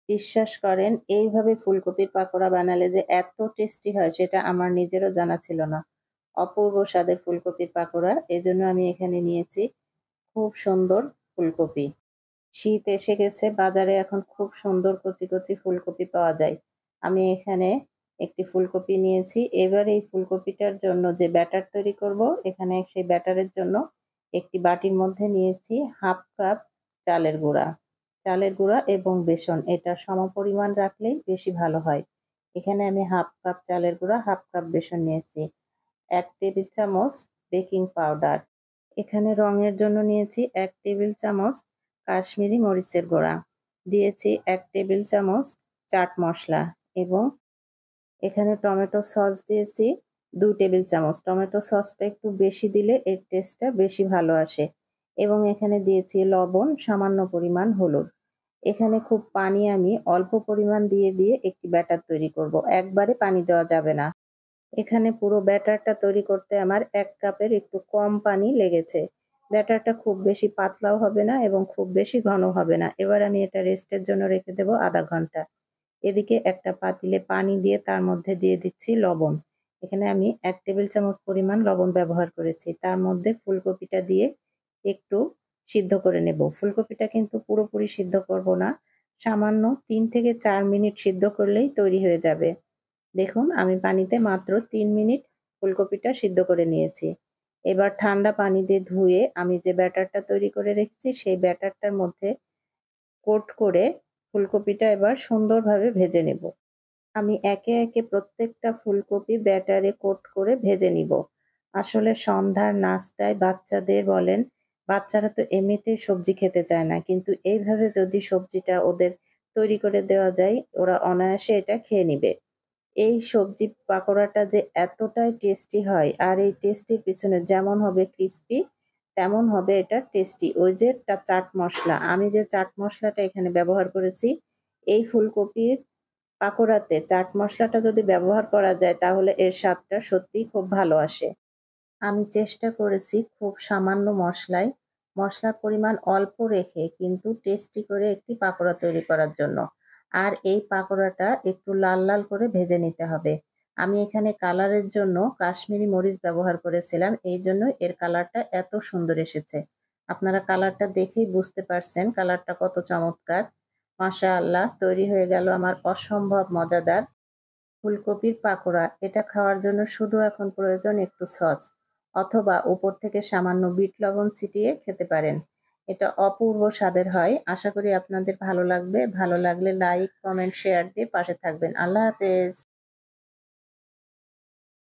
বিশ্বাস করেন এইভাবে ফুলকপির পাকোড়া বানালে যে এত টেস্টি হয় সেটা আমার নিজেরও জানা ছিল না। অপূর্ব স্বাদের ফুলকপির পাকোড়া। এজন্য আমি এখানে নিয়েছি খুব সুন্দর ফুলকপি। শীত এসে গেছে, বাজারে এখন খুব সুন্দর কচি, কচি ফুলকপি পাওয়া যায়। আমি এখানে একটি ফুলকপি নিয়েছি। এবার এই ফুলকপিটার জন্য যে ব্যাটার তৈরি করব, এখানে সেই ব্যাটারের জন্য একটি বাটির মধ্যে নিয়েছি 1/2 কাপ চালের গুঁড়া। চালের গুঁড়া এবং বেসন এটা সমপরিমাণ রাখলেই বেশি ভালো হয়। এখানে আমি 1/2 কাপ চালের গুঁড়া, 1/2 কাপ বেসন নিয়েছি। ১ টেবিল চামচ বেকিং পাউডার। এখানে রঙের জন্য নিয়েছি ১ টেবিল চামচ কাশ্মীরি মরিচের গুঁড়া। দিয়েছি ১ টেবিল চামচ চাট মসলা এবং এখানে টমেটো সস দিয়েছি ২ টেবিল চামচ। টমেটো সসটা একটু বেশি দিলে এর টেস্টটা বেশি ভালো আসে এবং এখানে দিয়েছি লবণ, সামান্য পরিমাণ হলুদ। এখানে খুব পানি আমি অল্প পরিমাণ দিয়ে একটি ব্যাটার তৈরি করব। একবারে পানি দেওয়া যাবে না। এখানে পুরো ব্যাটারটা তৈরি করতে আমার ১ কাপের একটু কম পানি লেগেছে। ব্যাটারটা খুব বেশি পাতলাও হবে না এবং খুব বেশি ঘন হবে না। এবার আমি এটা রেস্টের জন্য রেখে দেব ০.৫ ঘন্টা। এদিকে একটা পাতিলে পানি দিয়ে তার মধ্যে দিয়ে দিচ্ছি লবণ। এখানে আমি ১ টেবিল চামচ পরিমাণ লবণ ব্যবহার করেছি। তার মধ্যে ফুলকপিটা দিয়ে একটু সিদ্ধ করে নেব। ফুলকপিটা কিন্তু পুরোপুরি সিদ্ধ করব না। সামান্য ৩ থেকে ৪ মিনিট সিদ্ধ করলেই তৈরি হয়ে যাবে। দেখুন আমি পানিতে মাত্র ৩ মিনিট ফুলকপিটা সিদ্ধ করে নিয়েছি। এবার ঠান্ডা পানি দিয়ে ধুয়ে আমি যে ব্যাটারটা তৈরি করে রেখেছি সেই ব্যাটারটার মধ্যে কোট করে ফুলকপিটা এবার সুন্দরভাবে ভেজে নেব। আমি একে প্রত্যেকটা ফুলকপি ব্যাটারে কোট করে ভেজে নিব। আসলে সন্ধ্যার নাস্তায় বাচ্চাদের বলেন, বাচ্চারা তো এমনিতেই সবজি খেতে চায় না। কিন্তু এইভাবে যদি সবজিটা ওদের তৈরি করে দেওয়া যায়, ওরা অনায়াসে এটা খেয়ে নিবে। এই সবজি পাকোড়াটা যে এতটাই টেস্টি হয় আর এই টেস্টির পিছনে যেমন হবে ক্রিস্পি তেমন হবে এটা টেস্টি। ওই যে চাট মসলা, আমি যে চাট মসলাটা এখানে ব্যবহার করেছি, এই ফুলকপির পাকোড়াতে চাট মসলাটা যদি ব্যবহার করা যায় তাহলে এর স্বাদটা সত্যিই খুব ভালো আসে। আমি চেষ্টা করেছি খুব সামান্য মশলায়, মশলার পরিমাণ অল্প রেখে কিন্তু টেস্টি করে একটি পাকোড়া তৈরি করার জন্য। আর এই পাকোড়াটা একটু লাল, লাল করে ভেজে নিতে হবে। আমি এখানে কালারের জন্য কাশ্মীরি মরিচ ব্যবহার করেছিলাম। এইজন্য এর কালারটা এত সুন্দর এসেছে। আপনারা কালারটা দেখেই বুঝতে পারছেন কালারটা কত চমৎকার। মাশাআল্লাহ তৈরি হয়ে গেল আমার অসম্ভব মজাদার ফুলকপির পাকোড়া। এটা খাওয়ার জন্য শুধু এখন প্রয়োজন একটু সস অথবা উপর থেকে সামান্য বিট লবণ ছিটিয়ে খেতে পারেন। এটা অপূর্ব স্বাদের হয়। আশা করি আপনাদের ভালো লাগবে। ভালো লাগলে লাইক, কমেন্ট, শেয়ার দিয়ে পাশে থাকবেন। আল্লাহ হাফেজ।